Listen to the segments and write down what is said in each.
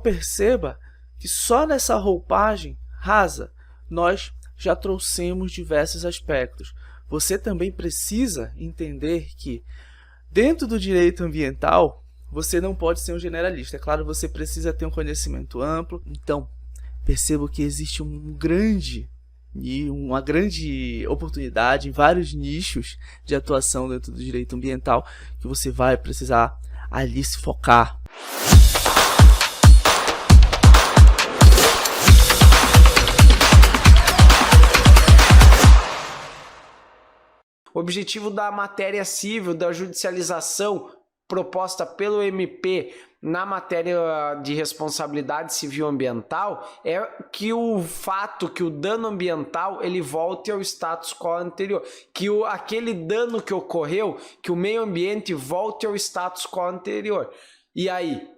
perceba que só nessa roupagem rasa nós já trouxemos diversos aspectos. Você também precisa entender que dentro do direito ambiental você não pode ser um generalista. É claro, você precisa ter um conhecimento amplo. Então, percebo que existe uma grande oportunidade em vários nichos de atuação dentro do direito ambiental que você vai precisar ali se focar. O objetivo da matéria civil, da judicialização proposta pelo MP na matéria de responsabilidade civil ambiental é que o dano ambiental ele volte ao status quo anterior, que aquele dano que ocorreu, que o meio ambiente volte ao status quo anterior. E aí?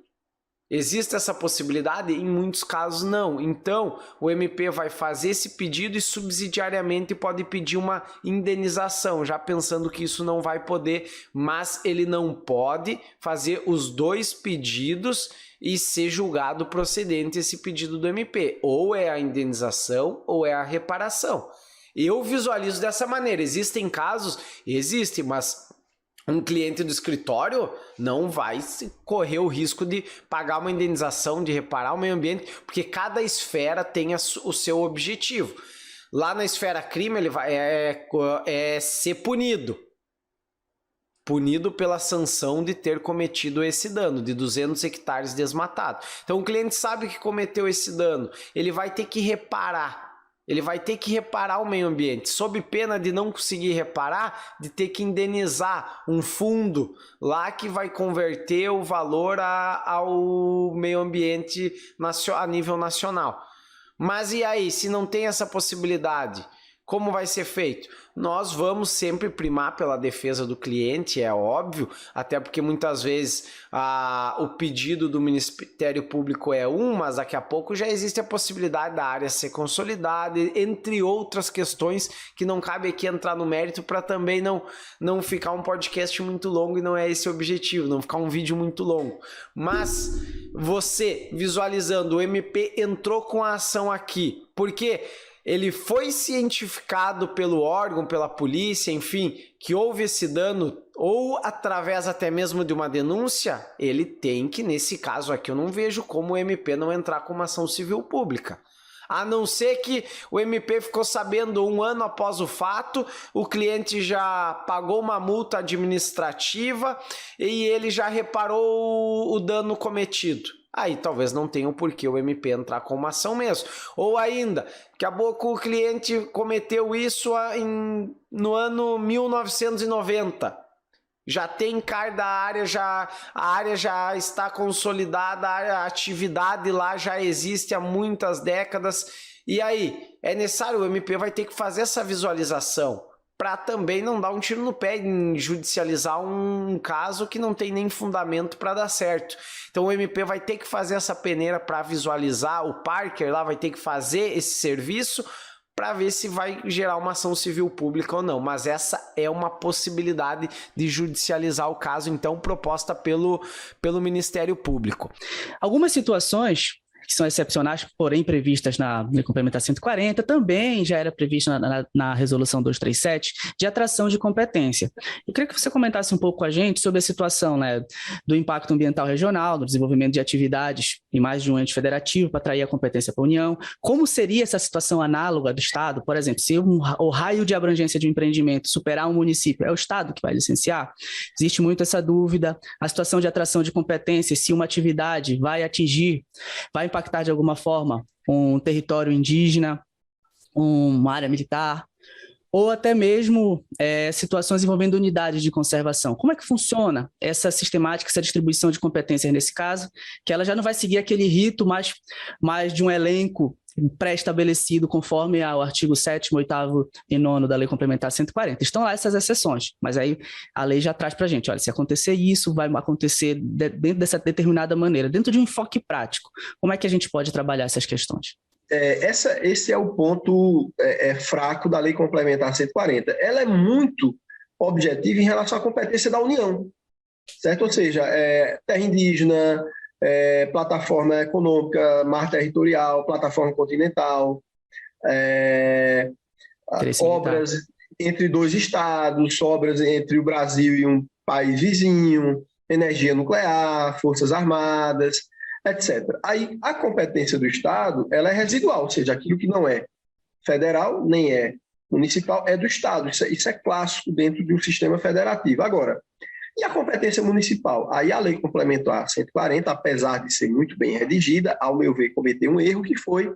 Existe essa possibilidade? Em muitos casos não. Então, o MP vai fazer esse pedido e subsidiariamente pode pedir uma indenização, já pensando que isso não vai poder, mas ele não pode fazer os dois pedidos e ser julgado procedente esse pedido do MP. Ou é a indenização ou é a reparação. Eu visualizo dessa maneira. Existem casos? Existem, mas um cliente do escritório não vai correr o risco de pagar uma indenização, de reparar o meio ambiente, porque cada esfera tem o seu objetivo. Lá na esfera crime, ele vai ser punido pela sanção de ter cometido esse dano, de 200 hectares desmatados. Então o cliente sabe que cometeu esse dano, ele vai ter que reparar. Ele vai ter que reparar o meio ambiente, sob pena de não conseguir reparar, de ter que indenizar um fundo lá que vai converter o valor ao meio ambiente a nível nacional. Mas e aí, se não tem essa possibilidade, como vai ser feito? Nós vamos sempre primar pela defesa do cliente, é óbvio, até porque muitas vezes o pedido do Ministério Público é mas daqui a pouco já existe a possibilidade da área ser consolidada, entre outras questões que não cabe aqui entrar no mérito para também não ficar um podcast muito longo e não é esse o objetivo, não ficar um vídeo muito longo. Mas você visualizando, o MP entrou com a ação aqui, porque ele foi cientificado pelo órgão, pela polícia, enfim, que houve esse dano, ou através até mesmo de uma denúncia, ele tem que, nesse caso aqui, eu não vejo como o MP não entrar com uma ação civil pública. A não ser que o MP ficou sabendo 1 ano após o fato, o cliente já pagou uma multa administrativa e ele já reparou o dano cometido. Aí talvez não tenha o porquê o MP entrar com uma ação mesmo. Ou ainda, acabou que o cliente cometeu isso no ano 1990. Já tem CAR da área, a área já está consolidada, a atividade lá já existe há muitas décadas. E aí, é necessário, o MP vai ter que fazer essa visualização para também não dar um tiro no pé em judicializar um caso que não tem nem fundamento para dar certo. Então o MP vai ter que fazer essa peneira para visualizar, o Parker lá vai ter que fazer esse serviço para ver se vai gerar uma ação civil pública ou não. Mas essa é uma possibilidade de judicializar o caso, então, proposta pelo Ministério Público. Algumas situações que são excepcionais, porém previstas na Lei Complementar 140, também já era prevista na Resolução 237, de atração de competência. Eu queria que você comentasse um pouco com a gente sobre a situação, né, do impacto ambiental regional, do desenvolvimento de atividades em mais de um ente federativo para atrair a competência para a União. Como seria essa situação análoga do Estado? Por exemplo, se o raio de abrangência de um empreendimento superar um município, é o Estado que vai licenciar? Existe muito essa dúvida. A situação de atração de competência, se uma atividade vai impactar de alguma forma um território indígena, uma área militar, ou até mesmo situações envolvendo unidades de conservação. Como é que funciona essa sistemática, essa distribuição de competências nesse caso, que ela já não vai seguir aquele rito mais de um elenco pré-estabelecido conforme ao artigo 7º, 8º e 9º da Lei Complementar 140. Estão lá essas exceções, mas aí a lei já traz para a gente, olha, se acontecer isso, vai acontecer dentro dessa determinada maneira, dentro de um enfoque prático. Como é que a gente pode trabalhar essas questões? Esse é o ponto fraco da Lei Complementar 140. Ela é muito objetiva em relação à competência da União, certo? Ou seja, terra indígena, plataforma econômica, mar territorial, plataforma continental, obras entre 2 estados, obras entre o Brasil e um país vizinho, energia nuclear, forças armadas, etc. Aí, a competência do Estado, ela é residual, ou seja, aquilo que não é federal, nem é municipal, é do Estado. Isso é clássico dentro de um sistema federativo. Agora, e a competência municipal? Aí a Lei Complementar 140, apesar de ser muito bem redigida, ao meu ver, cometeu um erro, que foi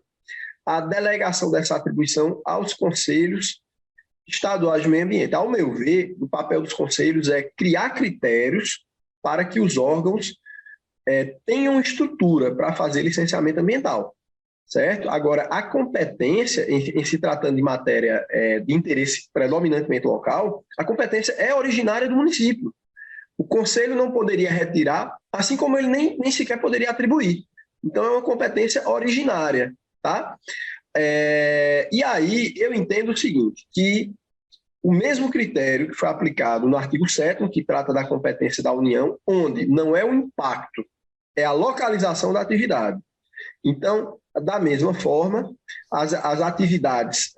a delegação dessa atribuição aos conselhos estaduais de meio ambiente. Ao meu ver, o papel dos conselhos é criar critérios para que os órgãos tenham estrutura para fazer licenciamento ambiental, certo? Agora, a competência, em se tratando de matéria de interesse predominantemente local, a competência é originária do município. O conselho não poderia retirar, assim como ele nem sequer poderia atribuir. Então, é uma competência originária, tá? E aí, eu entendo o seguinte, que o mesmo critério que foi aplicado no artigo 7º, que trata da competência da União, onde não é o impacto, é a localização da atividade. Então, da mesma forma, as atividades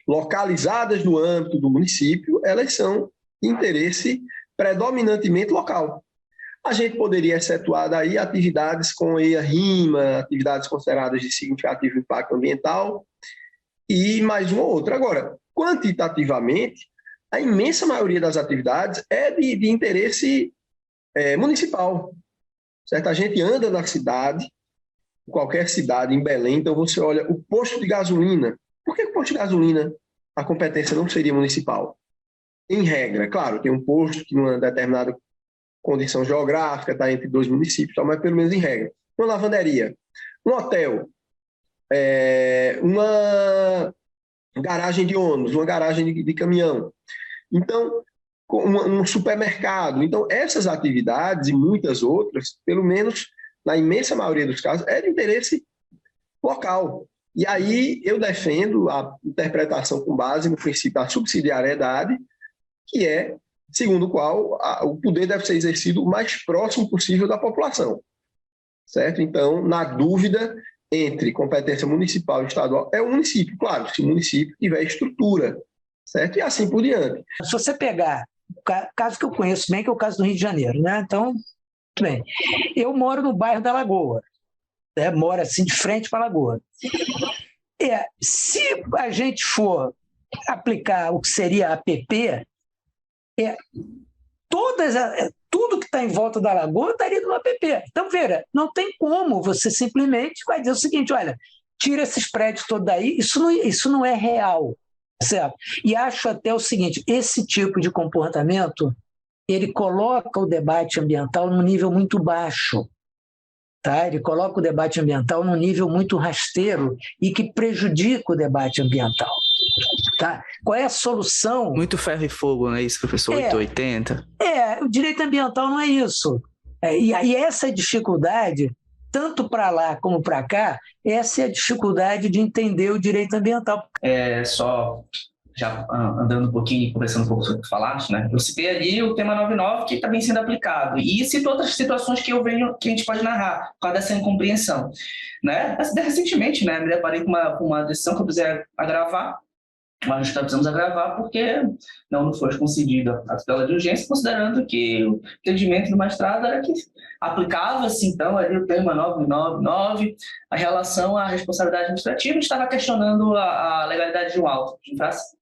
localizadas no âmbito do município, elas são de interesse predominantemente local. A gente poderia excetuar daí atividades com EIA-RIMA, atividades consideradas de significativo impacto ambiental, e mais uma ou outra. Agora, quantitativamente, a imensa maioria das atividades é de interesse municipal, certo? A gente anda na cidade, qualquer cidade, em Belém, então você olha o posto de gasolina. Por que o posto de gasolina, a competência não seria municipal? Em regra, claro, tem um posto que numa determinada condição geográfica está entre 2 municípios, mas pelo menos em regra. Uma lavanderia, um hotel, uma garagem de ônibus, uma garagem de caminhão. Então, um supermercado. Então, essas atividades e muitas outras, pelo menos na imensa maioria dos casos, é de interesse local. E aí eu defendo a interpretação com base no princípio da subsidiariedade, que é, segundo o qual o poder deve ser exercido o mais próximo possível da população, certo? Então, na dúvida entre competência municipal e estadual, é o município, claro, se o município tiver estrutura, certo? E assim por diante. Se você pegar o caso que eu conheço bem, que é o caso do Rio de Janeiro, né? Então, muito bem. Eu moro no bairro da Lagoa, moro assim de frente para a Lagoa. Se a gente for aplicar o que seria a APP, tudo que está em volta da Lagoa estaria no APP. Então, veja, não tem como você simplesmente vai dizer o seguinte, olha, tira esses prédios todos daí, isso não é real, certo? E acho até o seguinte, esse tipo de comportamento, ele coloca o debate ambiental num nível muito baixo, tá? Ele coloca o debate ambiental num nível muito rasteiro e que prejudica o debate ambiental. Tá? Qual é a solução? Muito ferro e fogo, não é isso, professor? 880? O direito ambiental não é isso. E essa dificuldade, tanto para lá como para cá, essa é a dificuldade de entender o direito ambiental. Só já andando um pouquinho e conversando um pouco sobre o que falaste, né? Eu citei ali o tema 99 que está bem sendo aplicado e cito outras situações que eu vejo que a gente pode narrar por causa dessa incompreensão, né? Recentemente, né, me deparei com uma decisão que eu precisei agravar, mas nós precisamos agravar porque não foi concedida a tutela de urgência, considerando que o entendimento do magistrado era que aplicava-se, então, ali o tema 999, a relação à responsabilidade administrativa, estava questionando a legalidade de um auto de infração.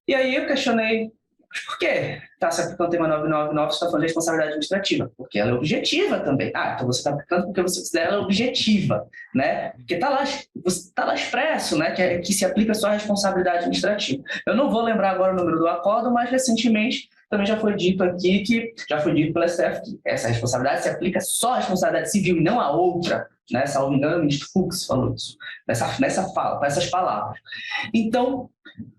E aí eu questionei, por que está se aplicando o tema 999 se está falando de responsabilidade administrativa? Porque ela é objetiva também. Então você está aplicando porque você considera ela objetiva, né? Porque está lá expresso, né? Que se aplica só a responsabilidade administrativa. Eu não vou lembrar agora o número do acordo, mas recentemente também já foi dito aqui, já foi dito pela STF, que essa responsabilidade se aplica só à responsabilidade civil e não a outra, né? Salvo engano, o ministro Fux falou isso, nessa fala, com essas palavras. Então,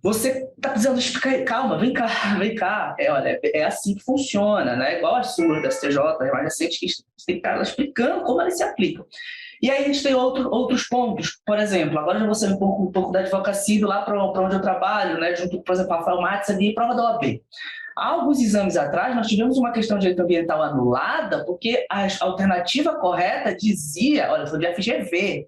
você está precisando explicar, calma, vem cá, olha, é assim que funciona, né? Igual as suas da STJ, mais recente, que tem que estar explicando como elas se aplicam. E aí a gente tem outros pontos, por exemplo, agora já vou sair um pouco da advocacia lá para onde eu trabalho, né? Junto, por exemplo, a Rafael Matos ali, prova da OAB. Há alguns exames atrás, nós tivemos uma questão de direito ambiental anulada porque a alternativa correta dizia, olha, foi de FGV,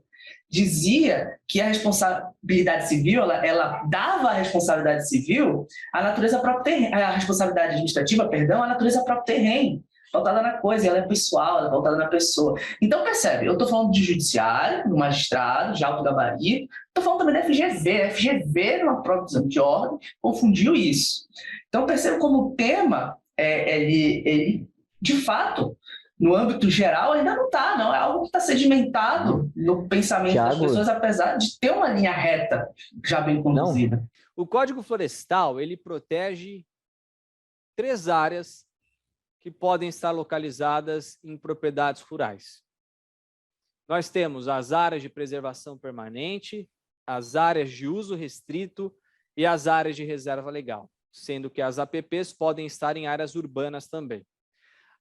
dizia que a responsabilidade civil, ela dava a responsabilidade civil à natureza própria a responsabilidade administrativa, perdão, à natureza própria terreno, pautada na coisa, ela é pessoal, ela é pautada na pessoa. Então, percebe, eu estou falando de judiciário, do magistrado, de alto gabarito, estou falando também da FGV. A FGV, numa prova de exame de ordem, confundiu isso. Então, percebe como o tema, ele, de fato, no âmbito geral, ainda não está, não. É algo que está sedimentado no pensamento das pessoas, apesar de ter uma linha reta já bem conduzida. Não. O Código Florestal, ele protege 3 áreas que podem estar localizadas em propriedades rurais. Nós temos as áreas de preservação permanente, as áreas de uso restrito e as áreas de reserva legal, sendo que as APPs podem estar em áreas urbanas também.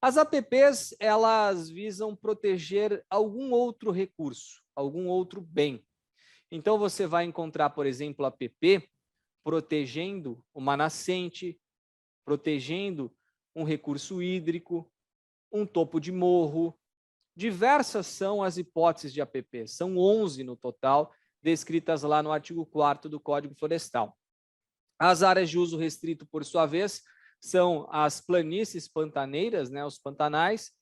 As APPs, elas visam proteger algum outro recurso, algum outro bem. Então, você vai encontrar, por exemplo, a APP protegendo uma nascente, protegendo um recurso hídrico, um topo de morro. Diversas são as hipóteses de APP, são 11 no total, descritas lá no artigo 4º do Código Florestal. As áreas de uso restrito, por sua vez, são as planícies pantaneiras, né, os pantanais,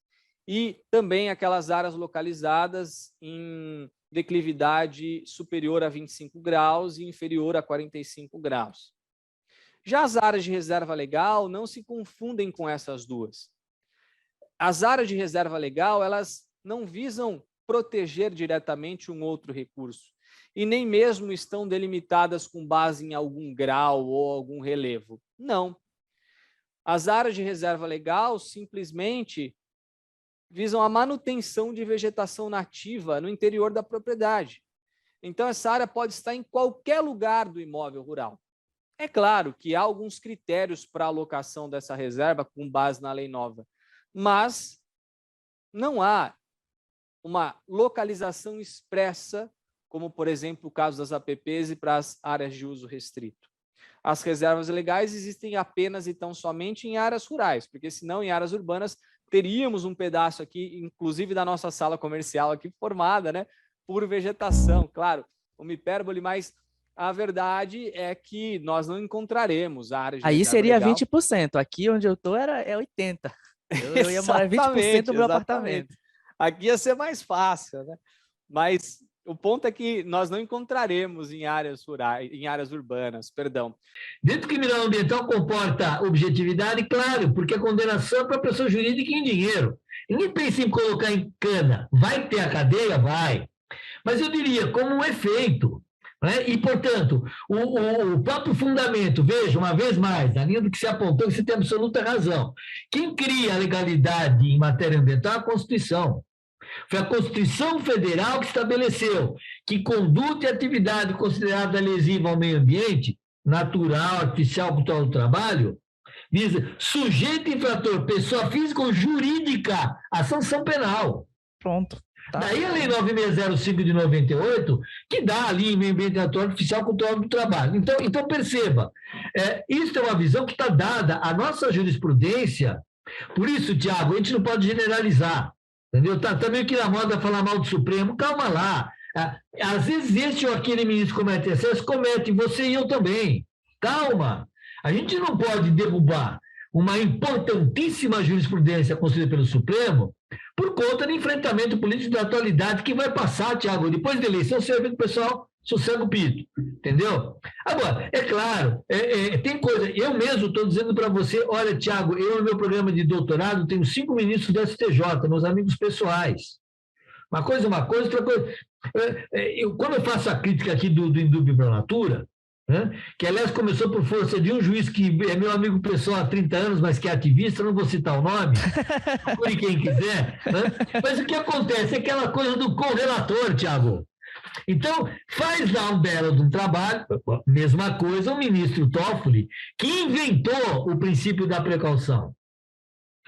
e também aquelas áreas localizadas em declividade superior a 25 graus e inferior a 45 graus. Já as áreas de reserva legal não se confundem com essas duas. As áreas de reserva legal, elas não visam proteger diretamente um outro recurso e nem mesmo estão delimitadas com base em algum grau ou algum relevo. Não. As áreas de reserva legal simplesmente visam a manutenção de vegetação nativa no interior da propriedade. Então, essa área pode estar em qualquer lugar do imóvel rural. É claro que há alguns critérios para a alocação dessa reserva com base na lei nova, mas não há uma localização expressa, como, por exemplo, o caso das APPs e para as áreas de uso restrito. As reservas legais existem apenas e tão somente em áreas rurais, porque senão em áreas urbanas teríamos um pedaço aqui, inclusive da nossa sala comercial aqui formada, né, por vegetação, claro, uma hipérbole, mas a verdade é que nós não encontraremos áreas de aí seria legal. 20%, aqui onde eu estou é 80%. Eu ia morar 20% do meu apartamento. Aqui ia ser mais fácil, né? Mas o ponto é que nós não encontraremos em áreas rurais, em áreas urbanas, perdão. Dentro do criminal ambiental comporta objetividade, claro, porque a condenação é para a pessoa jurídica em dinheiro. Ninguém pensa em colocar em cana. Vai ter a cadeia? Vai. Mas eu diria, como um efeito. Né? E, portanto, o próprio fundamento, veja, uma vez mais, na linha do que se apontou, você tem absoluta razão. Quem cria a legalidade em matéria ambiental é a Constituição. Foi a Constituição Federal que estabeleceu que conduta e atividade considerada lesiva ao meio ambiente, natural, artificial, cultural do trabalho, visa sujeito infrator, pessoa física ou jurídica, a sanção penal. Pronto. Tá. Daí a Lei 9605 de 98, que dá ali meio ambiente natural, artificial, cultural do trabalho. Então perceba, isso é uma visão que está dada à nossa jurisprudência. Por isso, Tiago, a gente não pode generalizar. Entendeu? Tá meio que na moda falar mal do Supremo. Calma lá. Às vezes este ou aquele ministro comete excesso, comete, você e eu também. Calma. A gente não pode derrubar uma importantíssima jurisprudência concedida pelo Supremo por conta do enfrentamento político da atualidade que vai passar, Tiago. Depois da eleição, você vai ver que o pessoal sossega o pito. Entendeu? Agora, é claro, tem coisa... Eu mesmo estou dizendo para você, olha, Tiago, eu no meu programa de doutorado tenho 5 ministros do STJ, meus amigos pessoais. Uma coisa, outra coisa... Quando eu faço a crítica aqui do indúbio pro natura, né, que aliás começou por força de um juiz que é meu amigo pessoal há 30 anos, mas que é ativista, não vou citar o nome, procure quem quiser, né? Mas o que acontece é aquela coisa do correlator, Tiago. Então, faz lá um belo de um trabalho, mesma coisa o ministro Toffoli, que inventou o princípio da precaução.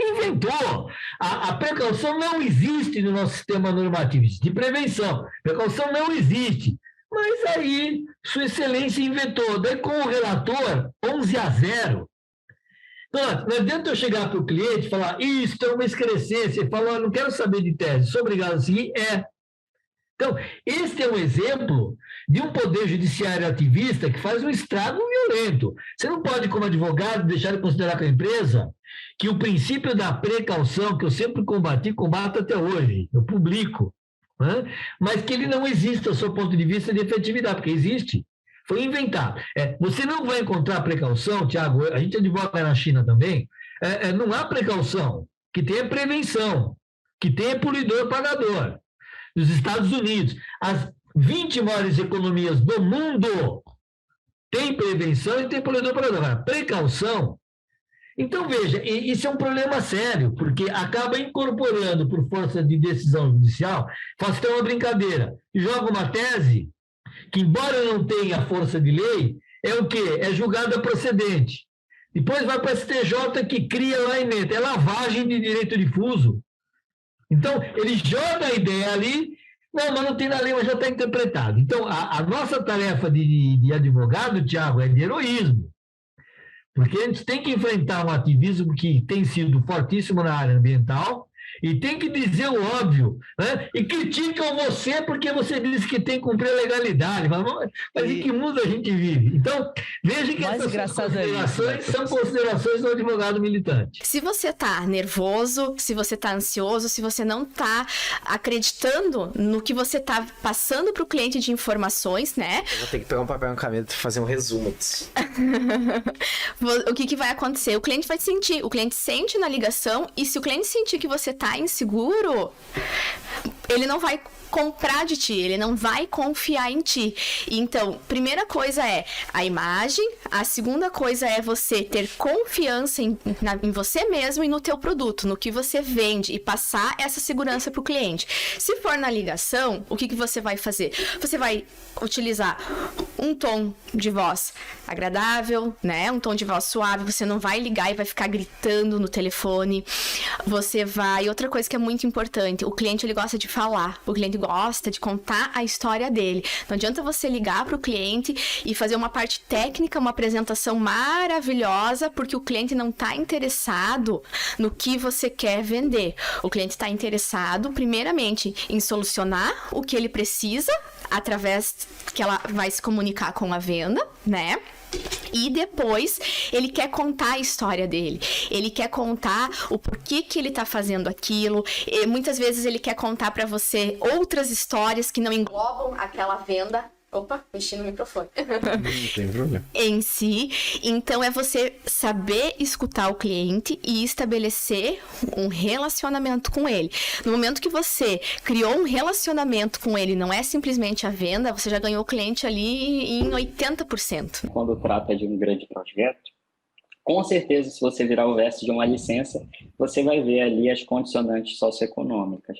Inventou. A precaução não existe no nosso sistema normativo, existe prevenção. Precaução não existe. Mas aí, Sua Excelência inventou. Daí, com o relator, 11-0. Não adianta eu chegar para o cliente e falar, isso é uma excrescência, ele fala, não quero saber de tese, sou obrigado a seguir, Então, este é um exemplo de um poder judiciário ativista que faz um estrago violento. Você não pode, como advogado, deixar de considerar com a empresa que o princípio da precaução, que eu sempre combato até hoje, eu publico, né? Mas que ele não existe do seu ponto de vista de efetividade, porque existe. Foi inventado. Você não vai encontrar precaução, Tiago, a gente advoga na China também, não há precaução, que tenha prevenção, que tenha poluidor pagador. Nos Estados Unidos, as 20 maiores economias do mundo têm prevenção e têm poluidor pagador. Agora, precaução. Então, veja, isso é um problema sério, porque acaba incorporando, por força de decisão judicial, faz até uma brincadeira, joga uma tese que, embora não tenha força de lei, é o quê? É julgada procedente. Depois vai para a STJ que cria lá em dentro, é lavagem de direito difuso. Então, ele joga a ideia ali, não, mas não tem na lei, mas já está interpretado. Então, a nossa tarefa de advogado, Tiago, é de heroísmo. Porque a gente tem que enfrentar um ativismo que tem sido fortíssimo na área ambiental e tem que dizer o óbvio, né? E criticam você porque você disse que tem que cumprir a legalidade. Mas em que mundo a gente vive? Então, veja que essas considerações são considerações do advogado militante. Se você está nervoso, se você está ansioso, se você não está acreditando no que você está passando para o cliente de informações, né? Eu vou ter que pegar um papel e uma caneta e fazer um resumo disso. O que vai acontecer? O cliente vai sentir, o cliente sente na ligação, e se o cliente sentir que você está inseguro, ele não vai comprar de ti, ele não vai confiar em ti. Então, primeira coisa é a imagem, a segunda coisa é você ter confiança em você mesmo e no teu produto, no que você vende, e passar essa segurança para o cliente. Se for na ligação, o que você vai fazer? Você vai utilizar um tom de voz agradável, né? Um tom de voz suave, você não vai ligar e vai ficar gritando no telefone. Você vai... Outra coisa que é muito importante, o cliente, ele gosta de falar, o cliente gosta de contar a história dele. Não adianta você ligar para o cliente e fazer uma parte técnica, uma apresentação maravilhosa, porque o cliente não está interessado no que você quer vender. O cliente está interessado, primeiramente, em solucionar o que ele precisa, através que ela vai se comunicar com a venda, né? E depois ele quer contar a história dele, ele quer contar o porquê que ele tá fazendo aquilo, e muitas vezes ele quer contar para você outras histórias que não englobam aquela venda. Opa, mexi no microfone. Não tem problema. Em si. Então, é você saber escutar o cliente e estabelecer um relacionamento com ele. No momento que você criou um relacionamento com ele, não é simplesmente a venda, você já ganhou o cliente ali em 80%. Quando trata de um grande projeto, com certeza, se você virar o verso de uma licença, você vai ver ali as condicionantes socioeconômicas.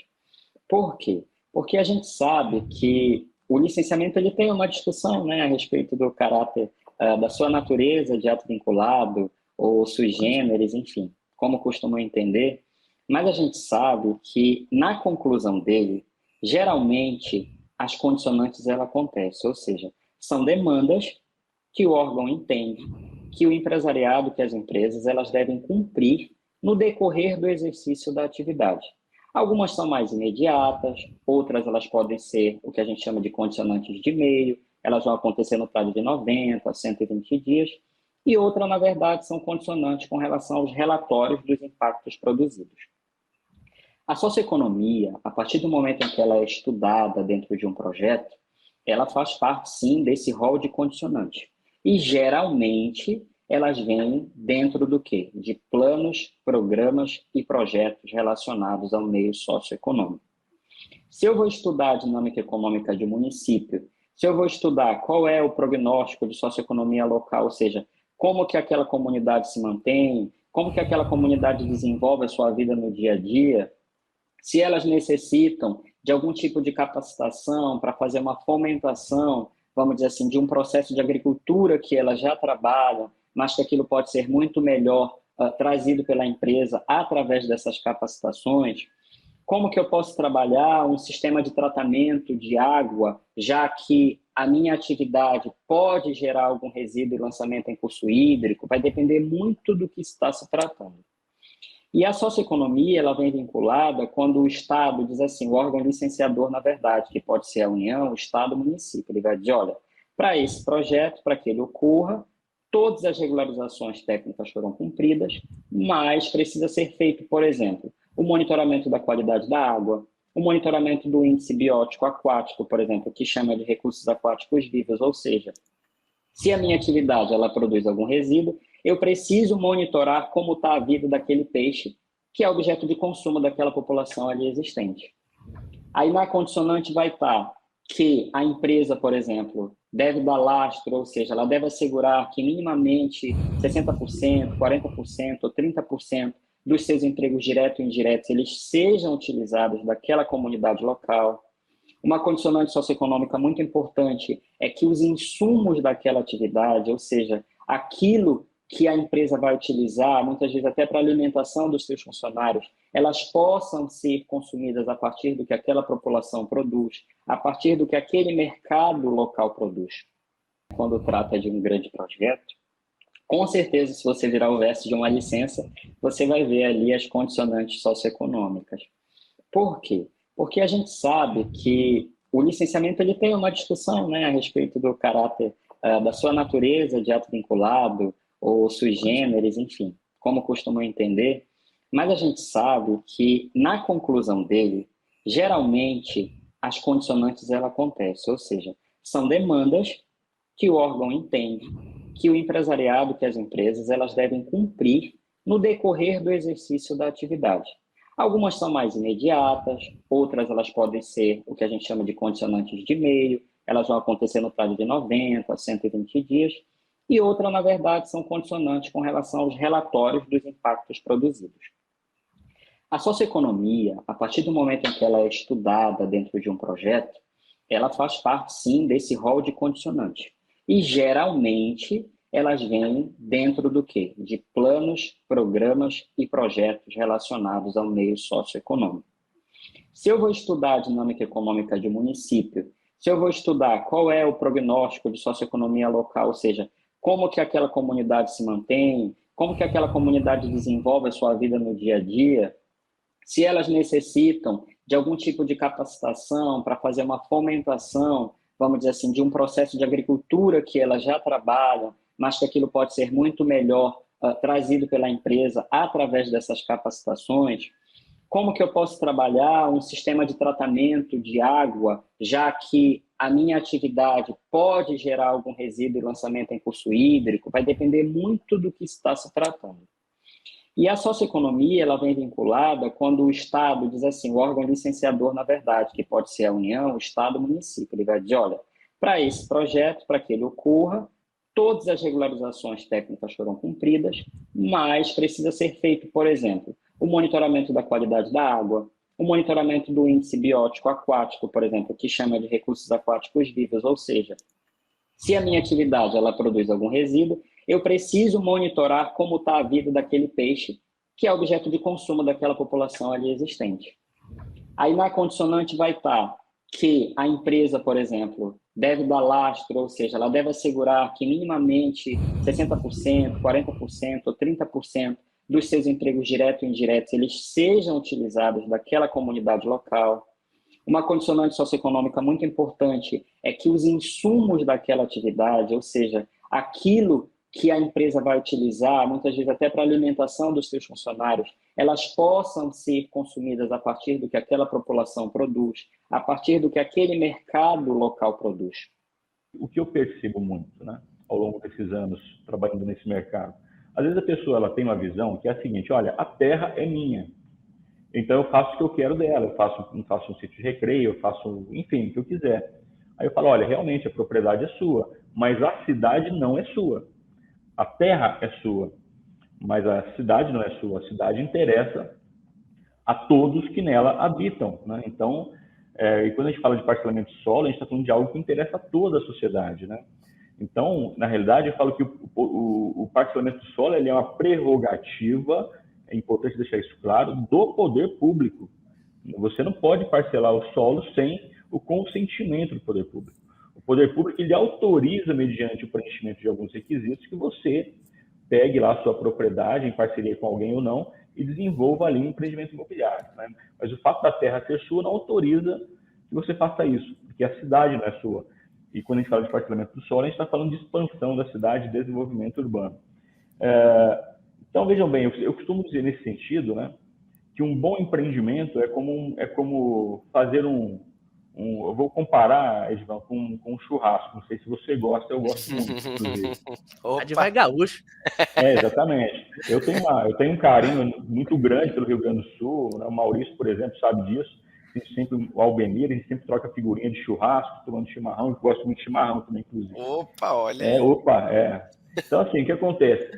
Por quê? Porque a gente sabe que o licenciamento ele tem uma discussão, né, a respeito do caráter da sua natureza de ato vinculado ou sui generis, enfim, como costumam entender, mas a gente sabe que na conclusão dele, geralmente as condicionantes ela acontecem, ou seja, são demandas que o órgão entende que o empresariado, que as empresas, elas devem cumprir no decorrer do exercício da atividade. Algumas são mais imediatas, outras elas podem ser o que a gente chama de condicionantes de meio, elas vão acontecer no prazo de 90 a 120 dias, e outras, na verdade, são condicionantes com relação aos relatórios dos impactos produzidos. A socioeconomia, a partir do momento em que ela é estudada dentro de um projeto, ela faz parte, sim, desse rol de condicionantes. E, geralmente, elas vêm dentro do quê? De planos, programas e projetos relacionados ao meio socioeconômico. Se eu vou estudar a dinâmica econômica de um município, se eu vou estudar qual é o prognóstico de socioeconomia local, ou seja, como que aquela comunidade se mantém, como que aquela comunidade desenvolve a sua vida no dia a dia, se elas necessitam de algum tipo de capacitação para fazer uma fomentação, vamos dizer assim, de um processo de agricultura que elas já trabalham, mas que aquilo pode ser muito melhor trazido pela empresa através dessas capacitações. Como que eu posso trabalhar um sistema de tratamento de água, já que a minha atividade pode gerar algum resíduo e lançamento em curso hídrico? Vai depender muito do que está se tratando. E a socioeconomia, ela vem vinculada quando o Estado diz assim, o órgão licenciador, na verdade, que pode ser a União, o Estado, o município, ele vai dizer, olha, para esse projeto, para que ele ocorra, todas as regularizações técnicas foram cumpridas, mas precisa ser feito, por exemplo, o monitoramento da qualidade da água, o monitoramento do índice biótico aquático, por exemplo, que chama de recursos aquáticos vivos, ou seja, se a minha atividade ela produz algum resíduo, eu preciso monitorar como está a vida daquele peixe, que é objeto de consumo daquela população ali existente. Aí na condicionante vai estar que a empresa, por exemplo, deve dar lastro, ou seja, ela deve assegurar que minimamente 60%, 40% ou 30% dos seus empregos diretos e indiretos, eles sejam utilizados daquela comunidade local. Uma condicionante socioeconômica muito importante é que os insumos daquela atividade, ou seja, aquilo que a empresa vai utilizar, muitas vezes até para a alimentação dos seus funcionários, elas possam ser consumidas a partir do que aquela população produz, a partir do que aquele mercado local produz. Quando trata de um grande projeto, com certeza, se você virar o verso de uma licença, você vai ver ali as condicionantes socioeconômicas. Por quê? Porque a gente sabe que o licenciamento ele tem uma discussão, né, a respeito do caráter da sua natureza de ato vinculado ou sui generis, enfim, como costumam entender, mas a gente sabe que na conclusão dele, geralmente as condicionantes ela acontecem, ou seja, são demandas que o órgão entende que o empresariado, que as empresas, elas devem cumprir no decorrer do exercício da atividade. Algumas são mais imediatas, outras elas podem ser o que a gente chama de condicionantes de meio, elas vão acontecer no prazo de 90 a 120 dias, e outras, na verdade, são condicionantes com relação aos relatórios dos impactos produzidos. A socioeconomia, a partir do momento em que ela é estudada dentro de um projeto, ela faz parte, sim, desse rol de condicionantes. E, geralmente, elas vêm dentro do quê? De planos, programas e projetos relacionados ao meio socioeconômico. Se eu vou estudar a dinâmica econômica de município, se eu vou estudar qual é o prognóstico de socioeconomia local, ou seja, como que aquela comunidade se mantém, como que aquela comunidade desenvolve a sua vida no dia a dia, se elas necessitam de algum tipo de capacitação para fazer uma fomentação, vamos dizer assim, de um processo de agricultura que elas já trabalham, mas que aquilo pode ser muito melhor trazido pela empresa através dessas capacitações. Como que eu posso trabalhar um sistema de tratamento de água, já que a minha atividade pode gerar algum resíduo e lançamento em curso hídrico? Vai depender muito do que está se tratando. E a socioeconomia, ela vem vinculada quando o Estado diz assim, o órgão licenciador, na verdade, que pode ser a União, o Estado, o município, ele vai dizer, olha, para esse projeto, para que ele ocorra, todas as regularizações técnicas foram cumpridas, mas precisa ser feito, por exemplo, o monitoramento da qualidade da água, o monitoramento do índice biótico aquático, por exemplo, que chama de recursos aquáticos vivos, ou seja, se a minha atividade ela produz algum resíduo, eu preciso monitorar como está a vida daquele peixe, que é objeto de consumo daquela população ali existente. Aí na condicionante vai estar que a empresa, por exemplo, deve dar lastro, ou seja, ela deve assegurar que minimamente 60%, 40% ou 30% dos seus empregos diretos e indiretos, eles sejam utilizados daquela comunidade local. Uma condicionante socioeconômica muito importante é que os insumos daquela atividade, ou seja, aquilo que a empresa vai utilizar, muitas vezes até para a alimentação dos seus funcionários, elas possam ser consumidas a partir do que aquela população produz, a partir do que aquele mercado local produz. O que eu percebo muito, né, ao longo desses anos trabalhando nesse mercado, às vezes a pessoa ela tem uma visão que é a seguinte, olha, a terra é minha, então eu faço o que eu quero dela, eu faço um sítio de recreio, eu faço, enfim, o que eu quiser. Aí eu falo, olha, realmente a propriedade é sua, mas a cidade não é sua. A terra é sua, mas a cidade não é sua. A cidade interessa a todos que nela habitam, né? Então, e quando a gente fala de parcelamento de solo, a gente está falando de algo que interessa a toda a sociedade, né? Então, na realidade, eu falo que o parcelamento de solo ele é uma prerrogativa, é importante deixar isso claro, do poder público. Você não pode parcelar o solo sem o consentimento do poder público. O poder público ele autoriza, mediante o preenchimento de alguns requisitos, que você pegue lá a sua propriedade, em parceria com alguém ou não, e desenvolva ali um empreendimento imobiliário, né? Mas o fato da terra ser sua não autoriza que você faça isso, porque a cidade não é sua. E quando a gente fala de parcelamento do solo, a gente está falando de expansão da cidade, desenvolvimento urbano. Então, vejam bem, eu costumo dizer nesse sentido, né, que um bom empreendimento é como fazer eu vou comparar, Edvan, com um churrasco. Não sei se você gosta, eu gosto muito, inclusive. A de vai gaúcho. Exatamente. Eu tenho um carinho muito grande pelo Rio Grande do Sul, né? O Maurício, por exemplo, sabe disso. A gente sempre, o Albenir, a gente sempre troca figurinha de churrasco, tomando chimarrão. Eu gosto muito de chimarrão também, inclusive. Opa, olha. Então, assim, o que acontece?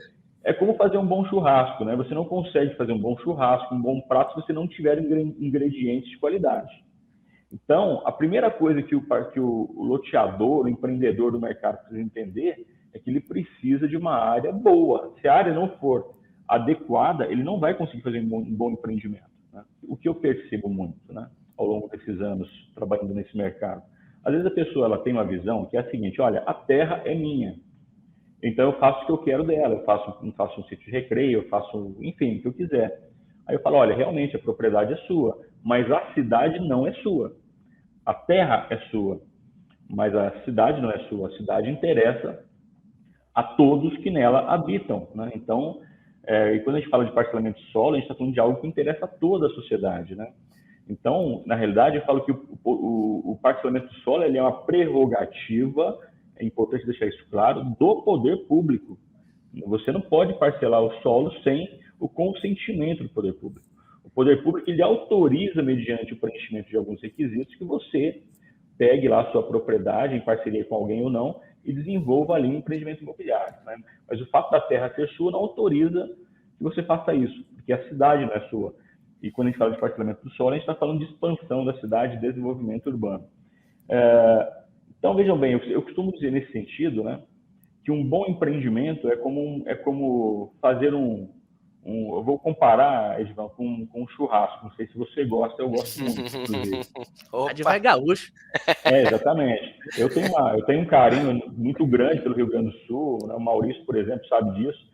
É como fazer um bom churrasco, né? Você não consegue fazer um bom churrasco, um bom prato, se você não tiver ingredientes de qualidade. Então, a primeira coisa que o loteador, o empreendedor do mercado precisa entender é que ele precisa de uma área boa. Se a área não for adequada, ele não vai conseguir fazer um bom empreendimento, né? O que eu percebo muito, né, ao longo desses anos trabalhando nesse mercado, às vezes a pessoa ela tem uma visão que é a seguinte: olha, a terra é minha, então eu faço o que eu quero dela, eu faço um sítio de recreio, eu faço, enfim, o que eu quiser. Aí eu falo, olha, realmente a propriedade é sua, mas a cidade não é sua. A terra é sua, mas a cidade não é sua. A cidade interessa a todos que nela habitam, né? Então, e quando a gente fala de parcelamento de solo, a gente está falando de algo que interessa a toda a sociedade, né? Então, na realidade, eu falo que o parcelamento de solo ele é uma prerrogativa, é importante deixar isso claro, do poder público. Você não pode parcelar o solo sem o consentimento do poder público. O poder público ele autoriza, mediante o preenchimento de alguns requisitos, que você pegue lá a sua propriedade, em parceria com alguém ou não, e desenvolva ali um empreendimento imobiliário, né? Mas o fato da terra ser sua não autoriza que você faça isso, porque a cidade não é sua. E quando a gente fala de parcelamento do solo, a gente está falando de expansão da cidade e desenvolvimento urbano. Então, vejam bem, eu costumo dizer nesse sentido, né, que um bom empreendimento é como fazer eu vou comparar, Edvan, com um churrasco. Não sei se você gosta, eu gosto muito, inclusive. A de vai gaúcho. Exatamente. Eu tenho um carinho muito grande pelo Rio Grande do Sul, né? O Maurício, por exemplo, sabe disso.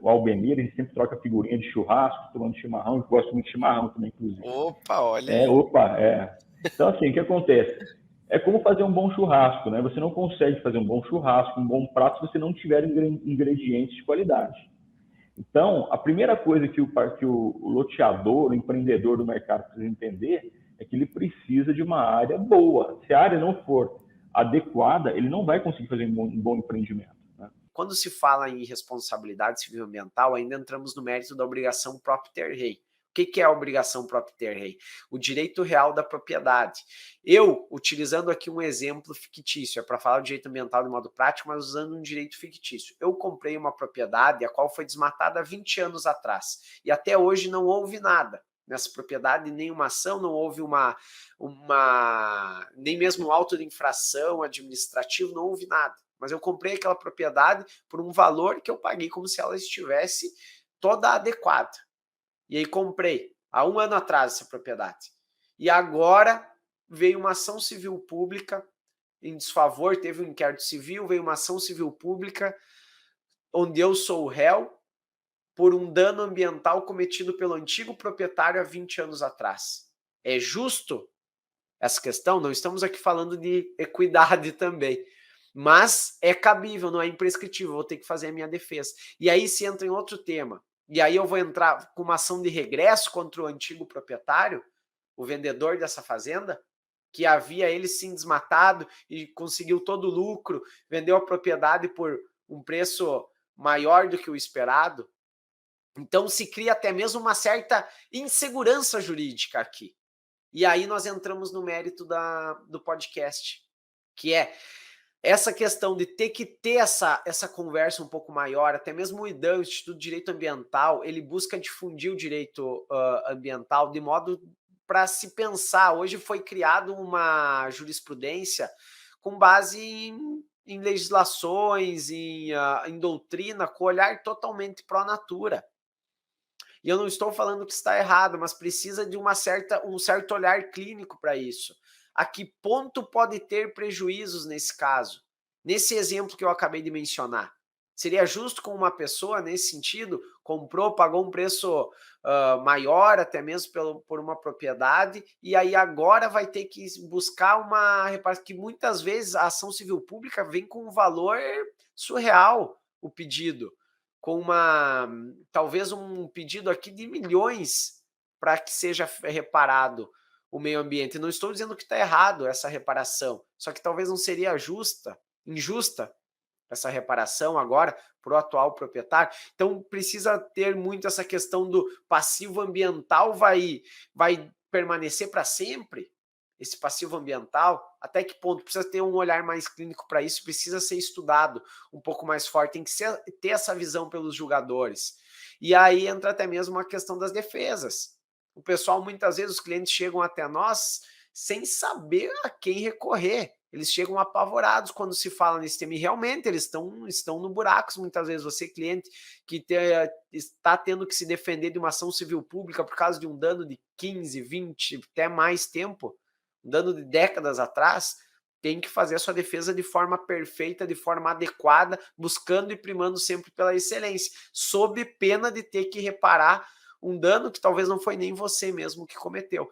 O Albenir, a gente sempre troca figurinha de churrasco, tomando chimarrão. Eu gosto muito de chimarrão também, inclusive. Opa, olha. Então, assim, o que acontece? É como fazer um bom churrasco, né? Você não consegue fazer um bom churrasco, um bom prato, se você não tiver ingredientes de qualidade. Então, a primeira coisa que o loteador, o empreendedor do mercado precisa entender é que ele precisa de uma área boa. Se a área não for adequada, ele não vai conseguir fazer um bom empreendimento, né? Quando se fala em responsabilidade civil ambiental, ainda entramos no mérito da obrigação propter rei. O que é a obrigação propter rei? O direito real da propriedade. Eu, utilizando aqui um exemplo fictício, é para falar do direito ambiental de modo prático, mas usando um direito fictício. Eu comprei uma propriedade a qual foi desmatada há 20 anos atrás e até hoje não houve nada nessa propriedade, nenhuma ação, não houve nem mesmo um auto de infração administrativo, não houve nada. Mas eu comprei aquela propriedade por um valor que eu paguei como se ela estivesse toda adequada. E aí comprei, há 1 ano atrás, essa propriedade. E agora veio uma ação civil pública em desfavor, teve um inquérito civil, veio uma ação civil pública onde eu sou o réu por um dano ambiental cometido pelo antigo proprietário há 20 anos atrás. É justo essa questão? Não estamos aqui falando de equidade também. Mas é cabível, não é imprescritível, vou ter que fazer a minha defesa. E aí se entra em outro tema. E aí eu vou entrar com uma ação de regresso contra o antigo proprietário, o vendedor dessa fazenda, que havia ele sim desmatado e conseguiu todo o lucro, vendeu a propriedade por um preço maior do que o esperado. Então se cria até mesmo uma certa insegurança jurídica aqui. E aí nós entramos no mérito do podcast, que é essa questão de ter que ter essa conversa um pouco maior, até mesmo o IDAM, o Instituto de Direito Ambiental, ele busca difundir o direito ambiental de modo para se pensar. Hoje foi criado uma jurisprudência com base em legislações, em doutrina, com olhar totalmente pró-natura. E eu não estou falando que está errado, mas precisa de um certo olhar clínico para isso. A que ponto pode ter prejuízos nesse caso? Nesse exemplo que eu acabei de mencionar. Seria justo com uma pessoa, nesse sentido, comprou, pagou um preço maior, até mesmo por uma propriedade, e aí agora vai ter que buscar uma reparação, que muitas vezes a ação civil pública vem com um valor surreal, o pedido, com talvez um pedido aqui de milhões para que seja reparado o meio ambiente. Não estou dizendo que está errado essa reparação, só que talvez não seria injusta essa reparação agora para o atual proprietário. Então precisa ter muito essa questão do passivo ambiental, vai permanecer para sempre? Esse passivo ambiental, até que ponto? Precisa ter um olhar mais clínico para isso, precisa ser estudado um pouco mais forte, tem que ter essa visão pelos julgadores. E aí entra até mesmo a questão das defesas. O pessoal, muitas vezes, os clientes chegam até nós sem saber a quem recorrer. Eles chegam apavorados quando se fala nesse tema, e realmente eles estão no buraco, muitas vezes. Você, cliente, que está tendo que se defender de uma ação civil pública por causa de um dano de 15, 20, até mais tempo, um dano de décadas atrás, tem que fazer a sua defesa de forma perfeita, de forma adequada, buscando e primando sempre pela excelência, sob pena de ter que reparar um dano que talvez não foi nem você mesmo que cometeu.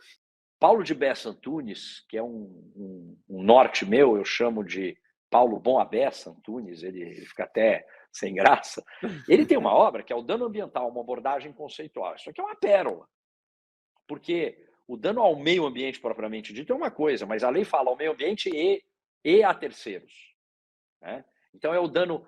Paulo de Bessa Antunes, que é um norte meu, eu chamo de Paulo Bom a Bessa Antunes, ele fica até sem graça. Ele tem uma obra que é o Dano Ambiental, uma abordagem conceitual. Isso aqui é uma pérola, porque o dano ao meio ambiente propriamente dito é uma coisa, mas a lei fala ao meio ambiente e a terceiros, né? Então é o dano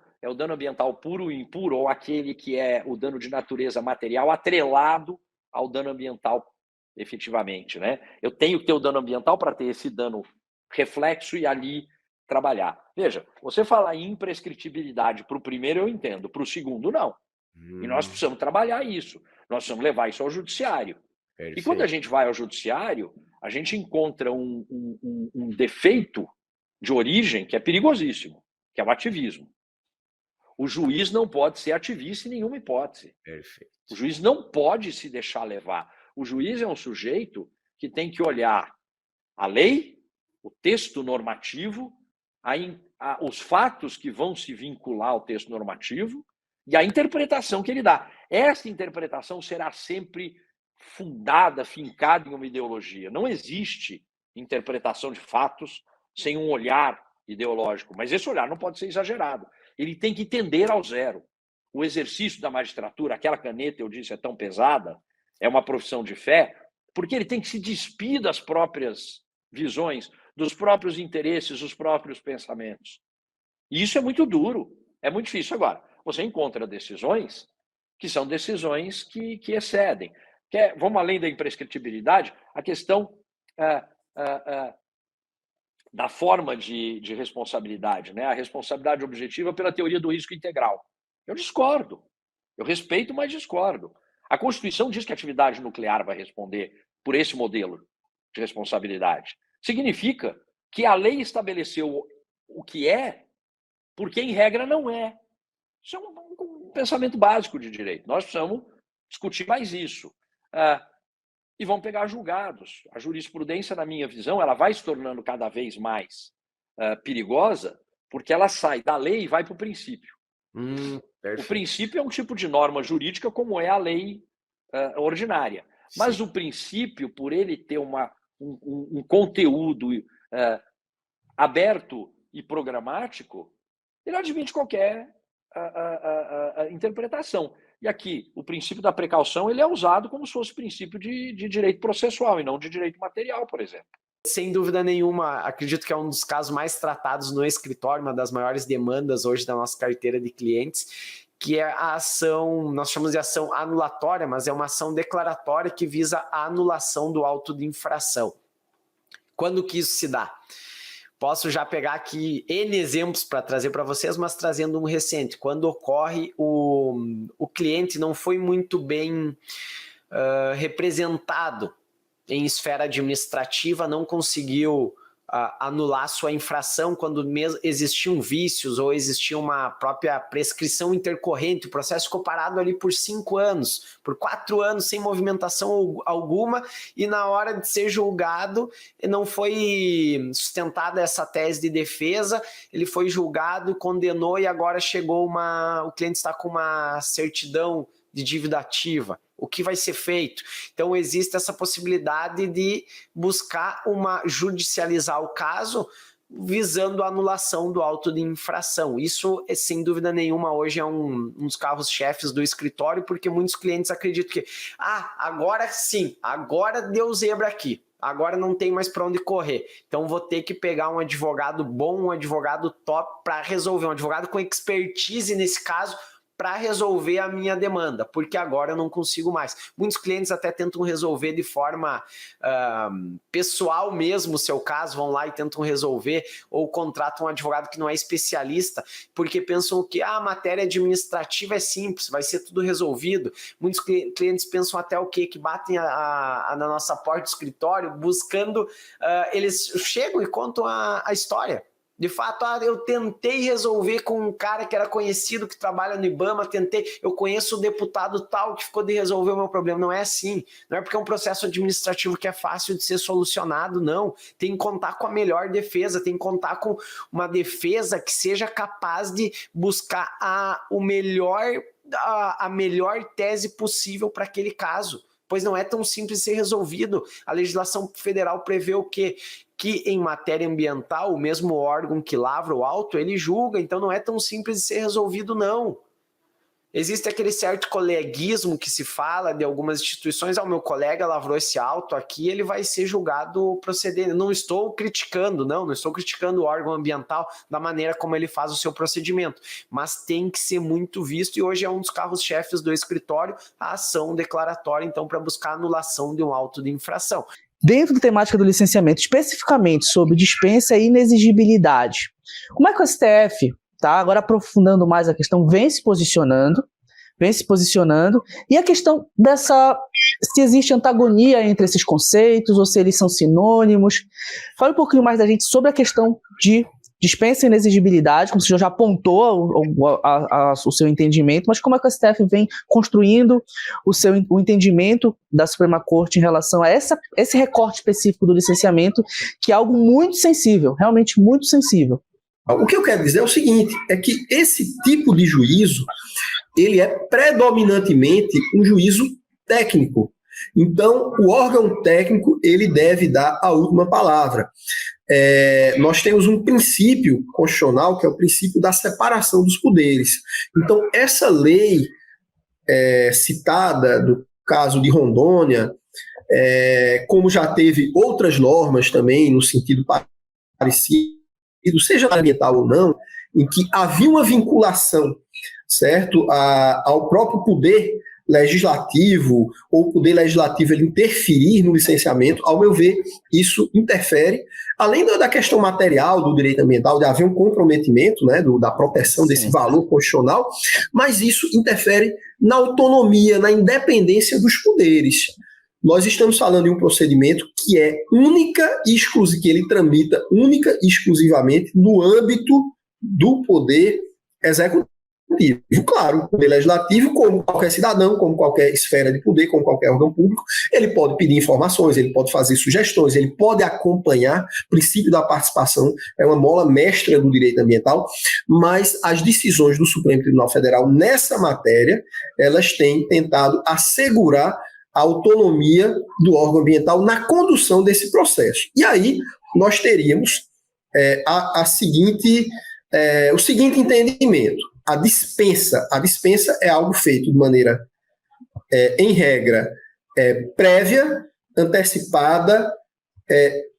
ambiental puro e impuro, ou aquele que é o dano de natureza material atrelado ao dano ambiental efetivamente, né? Eu tenho que ter o dano ambiental para ter esse dano reflexo e ali trabalhar. Veja, você falar em imprescritibilidade para o primeiro eu entendo, para o segundo não. E nós precisamos trabalhar isso. Nós precisamos levar isso ao judiciário. Perfeito. E quando a gente vai ao judiciário, a gente encontra um defeito de origem que é perigosíssimo, que é o ativismo. O juiz não pode ser ativista em nenhuma hipótese. Perfeito. O juiz não pode se deixar levar. O juiz é um sujeito que tem que olhar a lei, o texto normativo, os fatos que vão se vincular ao texto normativo e a interpretação que ele dá. Essa interpretação será sempre fundada, fincada em uma ideologia. Não existe interpretação de fatos sem um olhar ideológico, mas esse olhar não pode ser exagerado. Ele tem que tender ao zero. O exercício da magistratura, aquela caneta, eu disse, é tão pesada, é uma profissão de fé, porque ele tem que se despir das próprias visões, dos próprios interesses, dos próprios pensamentos. E isso é muito duro, é muito difícil. Agora, você encontra decisões que são decisões que excedem. Vamos além da imprescritibilidade, a questão da forma de responsabilidade, né? A responsabilidade objetiva pela teoria do risco integral. Eu discordo. Eu respeito, mas discordo. A Constituição diz que a atividade nuclear vai responder por esse modelo de responsabilidade. Significa que a lei estabeleceu o que é, porque em regra não é. Isso é um pensamento básico de direito. Nós precisamos discutir mais isso. E vão pegar julgados. A jurisprudência, na minha visão, ela vai se tornando cada vez mais perigosa, porque ela sai da lei e vai para o princípio. O princípio é um tipo de norma jurídica como é a lei ordinária. Mas Sim. O princípio, por ele ter um conteúdo aberto e programático, ele admite qualquer interpretação. E aqui, o princípio da precaução ele é usado como se fosse princípio de direito processual e não de direito material, por exemplo. Sem dúvida nenhuma, acredito que é um dos casos mais tratados no escritório, uma das maiores demandas hoje da nossa carteira de clientes, que é a ação, nós chamamos de ação anulatória, mas é uma ação declaratória que visa a anulação do auto de infração. Quando que isso se dá? Posso já pegar aqui N exemplos para trazer para vocês, mas trazendo um recente. Quando ocorre o cliente não foi muito bem representado em esfera administrativa, não conseguiu anular sua infração quando existiam vícios ou existia uma própria prescrição intercorrente. O processo ficou parado ali por 5 anos, por 4 anos sem movimentação alguma, e na hora de ser julgado não foi sustentada essa tese de defesa, ele foi julgado, condenou e agora chegou o cliente está com uma certidão de dívida ativa. O que vai ser feito? Então, existe essa possibilidade de buscar judicializar o caso visando a anulação do auto de infração. Isso, sem dúvida nenhuma, hoje é um dos carros-chefes do escritório, porque muitos clientes acreditam que agora sim, agora deu zebra aqui. Agora não tem mais para onde correr. Então vou ter que pegar um advogado bom, um advogado top para resolver, um advogado com expertise nesse caso, para resolver a minha demanda, porque agora eu não consigo mais. Muitos clientes até tentam resolver de forma pessoal mesmo o seu caso, vão lá e tentam resolver, ou contratam um advogado que não é especialista, porque pensam que a matéria administrativa é simples, vai ser tudo resolvido. Muitos clientes pensam até o quê? Que batem na nossa porta do escritório buscando, eles chegam e contam a história. De fato, eu tentei resolver com um cara que era conhecido, que trabalha no IBAMA, eu conheço o deputado tal que ficou de resolver o meu problema. Não é assim, não é porque é um processo administrativo que é fácil de ser solucionado, não. Tem que contar com a melhor defesa, tem que contar com uma defesa que seja capaz de buscar a melhor tese possível para aquele caso, pois não é tão simples de ser resolvido. A legislação federal prevê o quê? Que em matéria ambiental, o mesmo órgão que lavra o auto, ele julga, então não é tão simples de ser resolvido, não. Existe aquele certo coleguismo que se fala de algumas instituições, o meu colega lavrou esse auto aqui, ele vai ser julgado procedente. Não estou criticando, não estou criticando o órgão ambiental da maneira como ele faz o seu procedimento, mas tem que ser muito visto, e hoje é um dos carros-chefes do escritório, a ação declaratória, então, para buscar a anulação de um auto de infração. Dentro da temática do licenciamento, especificamente sobre dispensa e inexigibilidade, como é que o STF, agora aprofundando mais a questão, vem se posicionando, e a questão se existe antagonia entre esses conceitos, ou se eles são sinônimos. Fala um pouquinho mais da gente sobre a questão de dispensa e inexigibilidade, como você já apontou o seu entendimento, mas como é que o STF vem construindo o entendimento da Suprema Corte em relação a esse recorte específico do licenciamento, que é algo muito sensível, realmente muito sensível. O que eu quero dizer é o seguinte, é que esse tipo de juízo, ele é predominantemente um juízo técnico. Então, o órgão técnico, ele deve dar a última palavra. Nós temos um princípio constitucional, que é o princípio da separação dos poderes. Então, essa lei citada, do caso de Rondônia, como já teve outras normas também, no sentido parecido, seja ambiental ou não, em que havia uma vinculação, certo, ao próprio poder legislativo, ou o poder legislativo ele interferir no licenciamento. Ao meu ver, isso interfere, além da questão material do direito ambiental, de haver um comprometimento, né, da proteção desse valor constitucional, mas isso interfere na autonomia, na independência dos poderes. Nós estamos falando de um procedimento que é que ele tramita única e exclusivamente no âmbito do poder executivo. Claro, o poder legislativo, como qualquer cidadão, como qualquer esfera de poder, como qualquer órgão público, ele pode pedir informações, ele pode fazer sugestões, ele pode acompanhar. O princípio da participação é uma mola mestra do direito ambiental, mas as decisões do Supremo Tribunal Federal nessa matéria, elas têm tentado assegurar a autonomia do órgão ambiental na condução desse processo. E aí nós teríamos o seguinte entendimento. A dispensa é algo feito de maneira, em regra, prévia, antecipada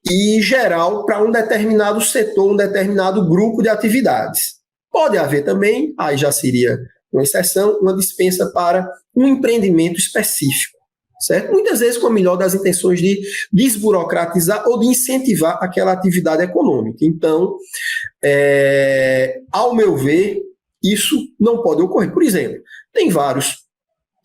e geral para um determinado setor, um determinado grupo de atividades. Pode haver também, aí já seria uma exceção, uma dispensa para um empreendimento específico. Certo? Muitas vezes com a melhor das intenções de desburocratizar ou de incentivar aquela atividade econômica. Então, ao meu ver, isso não pode ocorrer. Por exemplo, tem vários,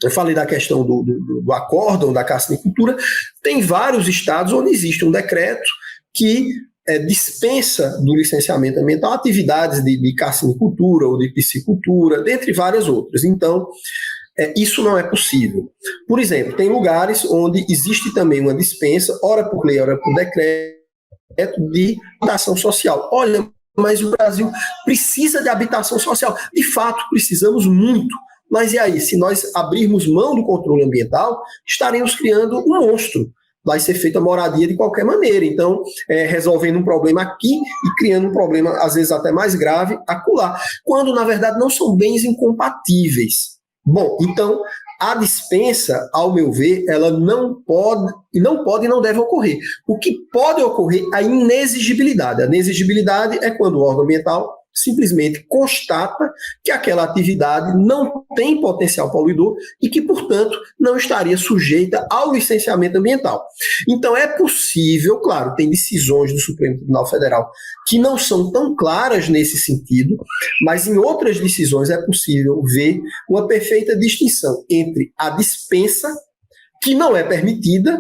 eu falei da questão do acórdão da cassinicultura, tem vários estados onde existe um decreto que dispensa do licenciamento ambiental atividades de carcinicultura ou de piscicultura, dentre várias outras. Então, isso não é possível. Por exemplo, tem lugares onde existe também uma dispensa, ora por lei, ora por decreto, de habitação social. Olha, mas o Brasil precisa de habitação social. De fato, precisamos muito. Mas e aí, se nós abrirmos mão do controle ambiental, estaremos criando um monstro. Vai ser feita moradia de qualquer maneira. Então, resolvendo um problema aqui e criando um problema, às vezes até mais grave, acolá. Quando, na verdade, não são bens incompatíveis. Bom, então, a dispensa, ao meu ver, ela não pode e não deve ocorrer. O que pode ocorrer é a inexigibilidade. A inexigibilidade é quando o órgão ambiental simplesmente constata que aquela atividade não tem potencial poluidor e que, portanto, não estaria sujeita ao licenciamento ambiental. Então, é possível, claro, tem decisões do Supremo Tribunal Federal que não são tão claras nesse sentido, mas em outras decisões é possível ver uma perfeita distinção entre a dispensa, que não é permitida,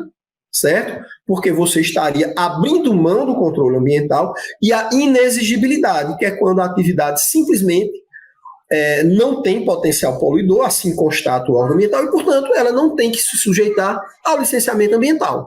certo? Porque você estaria abrindo mão do controle ambiental, e a inexigibilidade, que é quando a atividade simplesmente não tem potencial poluidor, assim constata o órgão ambiental, e, portanto, ela não tem que se sujeitar ao licenciamento ambiental.